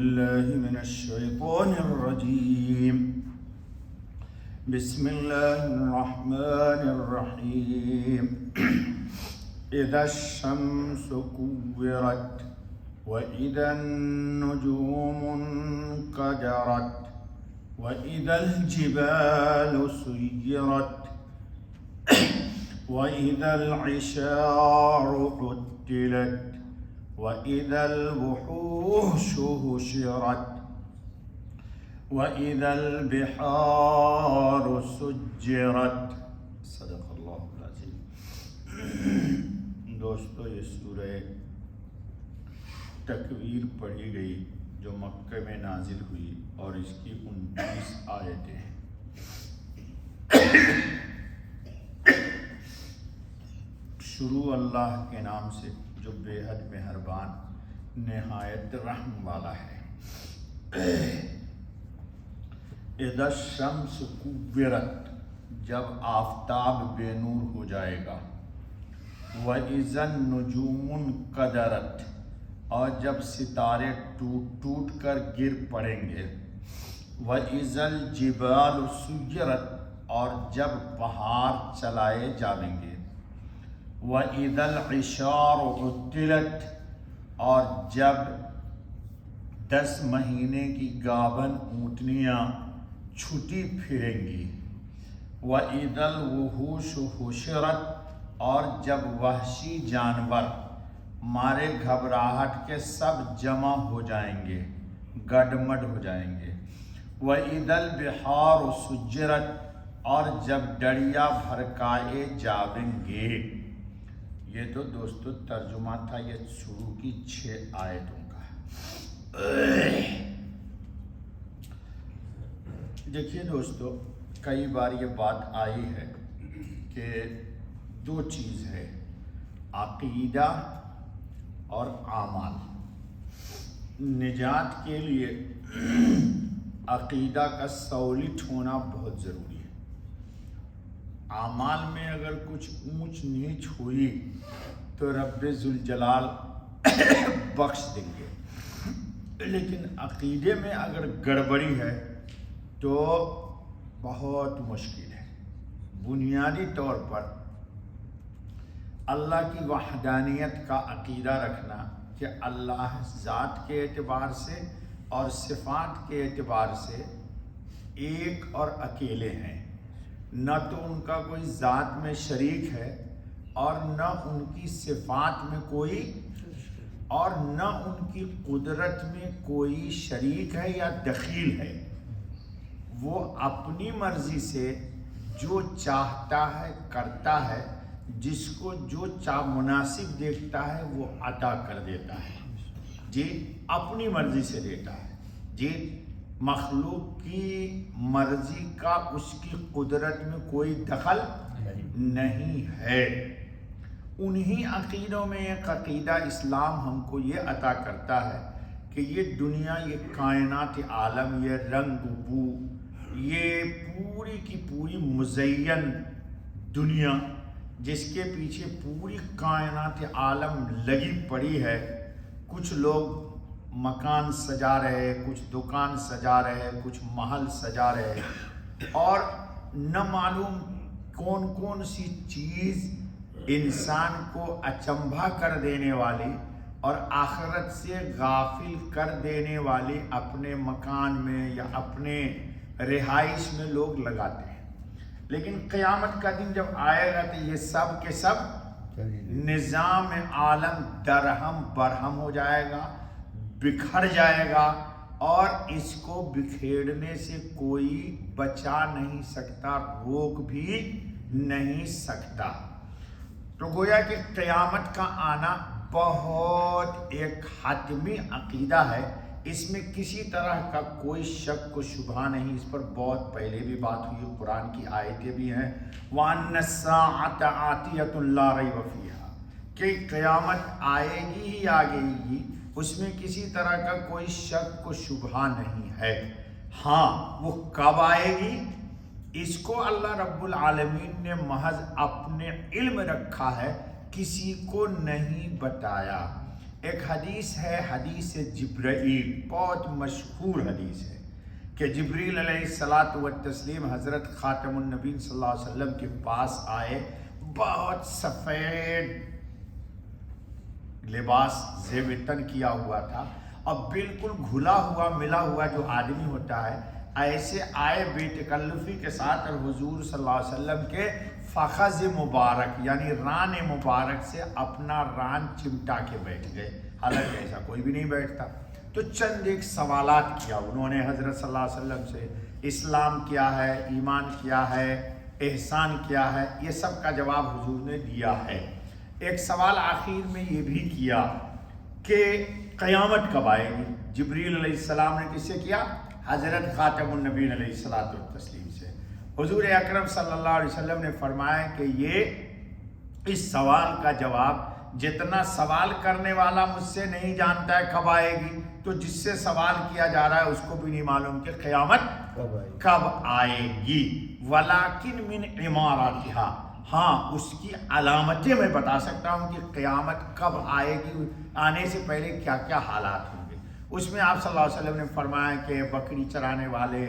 الله من الشيطان الرجيم. بسم الله الرحمن الرحيم. إذا الشمس كورت وإذا النجوم انكدرت وإذا الجبال سيرت وإذا العشار عطلت وإذا الوحوش حشرت وإذا البحار سجرت. صدق اللہ العظیم. دوستو، یہ سورہ تکویر پڑھی گئی جو مکہ میں نازل ہوئی اور اس کی 29 آیتیں ہیں. شروع اللہ کے نام سے جو بے حد مہربان نہایت رحم والا ہے. اذا الشمس کورت، جب آفتاب بے نور ہو جائے گا. وَإِذَا النُّجُومُ انْقَدَرَتْ، اور جب ستارے ٹوٹ ٹوٹ کر گر پڑیں گے. وَإِذَا الْجِبَالُ سُيِّرَتْ، اور جب پہاڑ چلائے جائیں گے. وَإِذَا الْعِشَارُ عُطِّلَتْ، اور جب 10 مہینے کی گابن اونٹنیاں چھٹی پھریں گی. وَإِذَا الْوُحُوشُ حُشِرَتْ، اور جب وحشی جانور مارے گھبراہٹ کے سب جمع ہو جائیں گے، گڈمڈ ہو جائیں گے. وَإِذَا الْبِحَارُ سُجِّرَتْ، اور جب دریا بھڑکائے جائیں گے. یہ تو دوستو ترجمہ تھا یہ شروع کی 6 آیتوں کا. دیکھیے دوستو، کئی بار یہ بات آئی ہے کہ 2 چیز ہے، عقیدہ اور اعمال. نجات کے لیے عقیدہ کا سولٹ ہونا بہت ضروری ہے. اعمال میں اگر کچھ اونچ نیچ ہوئی تو رب ذوالجلال بخش دیں گے، لیکن عقیدے میں اگر گڑبڑی ہے تو بہت مشکل ہے. بنیادی طور پر اللہ کی وحدانیت کا عقیدہ رکھنا کہ اللہ ذات کے اعتبار سے اور صفات کے اعتبار سے ایک اور اکیلے ہیں. نہ تو ان کا کوئی ذات میں شریک ہے اور نہ ان کی صفات میں کوئی، اور نہ ان کی قدرت میں کوئی شریک ہے یا دخیل ہے. وہ اپنی مرضی سے جو چاہتا ہے کرتا ہے، جس کو جو مناسب دیکھتا ہے وہ عطا کر دیتا ہے. جی اپنی مرضی سے دیتا ہے. جی مخلوق کی مرضی کا اس کی قدرت میں کوئی دخل نہیں ہے. انہی عقیدوں میں ایک عقیدہ اسلام ہم کو یہ عطا کرتا ہے کہ یہ دنیا، یہ کائنات عالم، یہ رنگ بو، یہ پوری کی پوری مزین دنیا جس کے پیچھے پوری کائنات عالم لگی پڑی ہے. کچھ لوگ مکان سجا رہے، کچھ دکان سجا رہے، کچھ محل سجا رہے، اور نہ معلوم کون کون سی چیز انسان کو اچنبھا کر دینے والی اور آخرت سے غافل کر دینے والی اپنے مکان میں یا اپنے رہائش میں لوگ لگاتے ہیں. لیکن قیامت کا دن جب آئے گا تو یہ سب کے سب نظام عالم درہم برہم ہو جائے گا، بکھر جائے گا، اور اس کو بکھیرنے سے کوئی بچا نہیں سکتا، روک بھی نہیں سکتا. تو گویا کہ قیامت کا آنا بہت ایک حتمی عقیدہ ہے. اس میں کسی طرح کا کوئی شک و شبہ نہیں. اس پر بہت پہلے بھی بات ہوئی، قرآن کی آیتیں بھی ہیں. وَأَنَّ السَّاعَةَ آتِيَةٌ لَا رَيْبَ فِيهَا، کہ قیامت آئے گی ہی آئے گی، اس میں کسی طرح کا کوئی شک و شبہ نہیں ہے. ہاں وہ کب آئے گی اس کو اللہ رب العالمین نے محض اپنے علم رکھا ہے، کسی کو نہیں بتایا. ایک حدیث ہے، حدیث جبرائیل، بہت مشہور حدیث ہے کہ جبریل علیہ الصلاۃ والتسلیم حضرت خاتم النبی صلی اللہ علیہ وسلم کے پاس آئے، بہت سفید لباس زیب تن کیا ہوا تھا اور بالکل گھلا ہوا ملا ہوا جو آدمی ہوتا ہے ایسے آئے بے تکلفی کے ساتھ، اور حضور صلی اللہ علیہ وسلم کے فخذ مبارک یعنی ران مبارک سے اپنا ران چمٹا کے بیٹھ گئے، حالانکہ ایسا کوئی بھی نہیں بیٹھتا۔ تو چند ایک سوالات کیا انہوں نے حضرت صلی اللہ علیہ وسلم سے، اسلام کیا ہے، ایمان کیا ہے، احسان کیا ہے، یہ سب کا جواب حضور نے دیا ہے۔ ایک سوال آخر میں یہ بھی کیا کہ قیامت کب آئے گی؟ جبریل علیہ السلام نے کس سے کیا؟ حضرت خاتم النبی علیہ الصلاۃ والتسلیم سے۔ حضور اکرم صلی اللہ علیہ وسلم نے فرمایا کہ یہ اس سوال کا جواب جتنا سوال کرنے والا مجھ سے نہیں جانتا ہے کب آئے گی، تو جس سے سوال کیا جا رہا ہے اس کو بھی نہیں معلوم کہ قیامت کب آئے گی۔ وَلَٰكِن مِّنْ عِمَارَاتِهَا، ہاں اس کی علامتیں میں بتا سکتا ہوں کہ قیامت کب آئے گی، آنے سے پہلے کیا کیا حالات ہوں گے۔ اس میں آپ صلی اللہ علیہ وسلم نے فرمایا کہ بکری چرانے والے،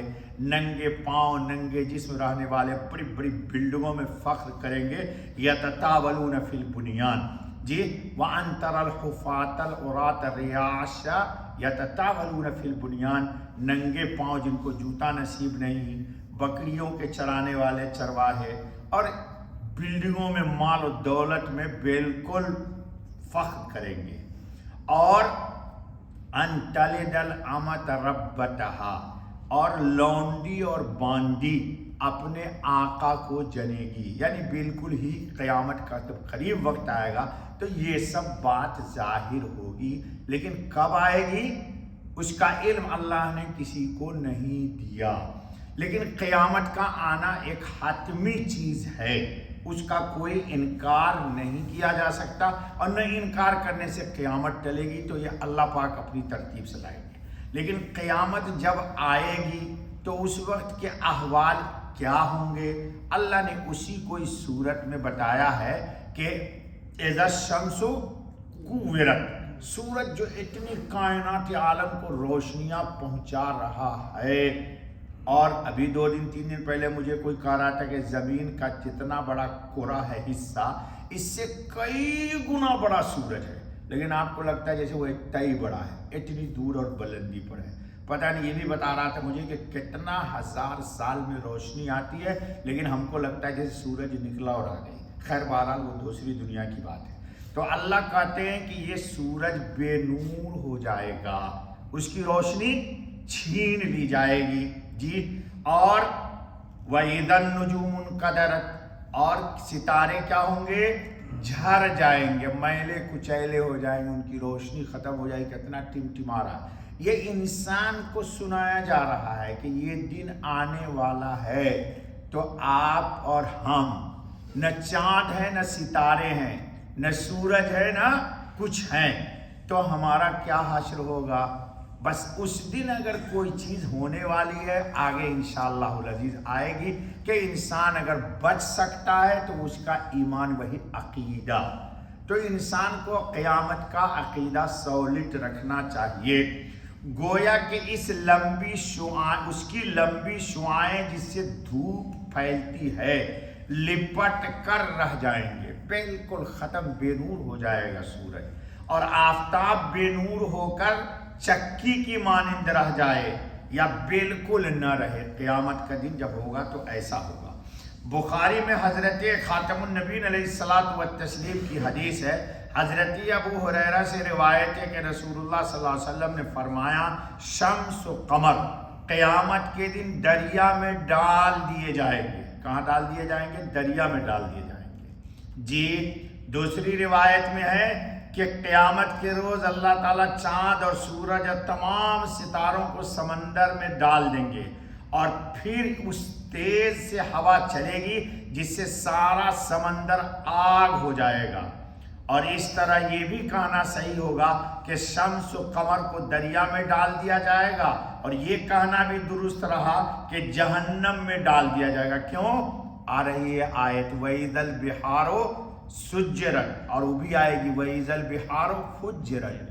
ننگے پاؤں ننگے جسم رہنے والے بڑی بڑی بلڈنگوں میں فخر کریں گے، یتطاولون فی البنیان، جی وَأَن تَرَى الْحُفَاةَ الْعُرَاةَ الرِّعَاشَ یتطاولون فی البنیان، ننگے پاؤں جن کو جوتا نصیب نہیں، بکریوں کے چرانے والے چرواہے، اور بلڈنگوں میں مال و دولت میں بالکل فخر کریں گے۔ اور ان تلد الامۃ ربتہا، اور لونڈی اور باندی اپنے آقا کو جنے گی، یعنی بالکل ہی قیامت کا جب قریب وقت آئے گا تو یہ سب بات ظاہر ہوگی، لیکن کب آئے گی اس کا علم اللہ نے کسی کو نہیں دیا۔ لیکن قیامت کا آنا ایک حتمی چیز ہے، اس کا کوئی انکار نہیں کیا جا سکتا، اور نہ انکار کرنے سے قیامت ٹلے گی، تو یہ اللہ پاک اپنی ترتیب سے لائے گی۔ لیکن قیامت جب آئے گی تو اس وقت کے احوال کیا ہوں گے، اللہ نے اسی کو اس صورت میں بتایا ہے کہ اذا الشمس کورت، سورج جو اتنی کائنات عالم کو روشنیاں پہنچا رہا ہے، اور ابھی 2 دن 3 دن پہلے مجھے کوئی کہہ رہا تھا کہ زمین کا جتنا بڑا کرہ ہے حصہ، اس سے کئی گنا بڑا سورج ہے، لیکن آپ کو لگتا ہے جیسے وہ اتنا ہی بڑا ہے، اتنی دور اور بلندی پر ہے۔ پتہ نہیں، یہ بھی بتا رہا تھا مجھے کہ کتنا ہزار سال میں روشنی آتی ہے، لیکن ہم کو لگتا ہے جیسے سورج نکلا اور آ گئی۔ خیر بہرحال وہ دوسری دنیا کی بات ہے۔ تو اللہ کہتے ہیں کہ یہ سورج بے نور ہو جائے گا، اس کی روشنی چھین لی جائے گی، جی، اور وَإِذَا النُّجُومُ انْكَدَرَتْ، اور ستارے کیا ہوں گے؟ جھر جائیں گے، میلے کچیلے ہو جائیں گے، ان کی روشنی ختم ہو جائے گی۔ کتنا ٹمٹما رہا ہے، یہ انسان کو سنایا جا رہا ہے کہ یہ دن آنے والا ہے، تو آپ اور ہم، نہ چاند ہے نہ ستارے ہیں، نہ سورج ہے نہ کچھ ہیں، تو ہمارا کیا حشر ہوگا؟ بس اس دن اگر کوئی چیز ہونے والی ہے، آگے انشاءاللہ العزیز آئے گی کہ انسان اگر بچ سکتا ہے تو اس کا ایمان وہی عقیدہ، تو انسان کو قیامت کا عقیدہ سولٹ رکھنا چاہیے۔ گویا کہ اس لمبی شعاع، اس کی لمبی شعاعیں جس سے دھوپ پھیلتی ہے، لپٹ کر رہ جائیں گے، بالکل ختم، بے نور ہو جائے گا سورج، اور آفتاب بے نور ہو کر چکی کی مانند رہ جائے یا بالکل نہ رہے۔ قیامت کا دن جب ہوگا تو ایسا ہوگا۔ بخاری میں حضرت خاتم النبی علیہ الصلاۃ والتسلیم کی حدیث ہے، حضرت ابو ہریرہ سے روایت ہے کہ رسول اللہ صلی اللہ علیہ وسلم نے فرمایا، شمس و قمر قیامت کے دن دریا میں ڈال دیے جائیں گے۔ کہاں ڈال دیے جائیں گے؟ دریا میں ڈال دیے جائیں گے، جی۔ دوسری روایت میں ہے کہ قیامت کے روز اللہ تعالیٰ چاند اور سورج اور تمام ستاروں کو سمندر میں ڈال دیں گے، اور پھر اس تیز سے ہوا چلے گی جس سے سارا سمندر آگ ہو جائے گا۔ اور اس طرح یہ بھی کہنا صحیح ہوگا کہ شمس و قمر کو دریا میں ڈال دیا جائے گا، اور یہ کہنا بھی درست رہا کہ جہنم میں ڈال دیا جائے گا۔ کیوں؟ آ رہی ہے آیت وَإِذَا الْبِحَارُ سُجِّرَتْ، اور وہ بھی آئے گی وَإِذَا الْبِحَارُ فُجِّرَتْ،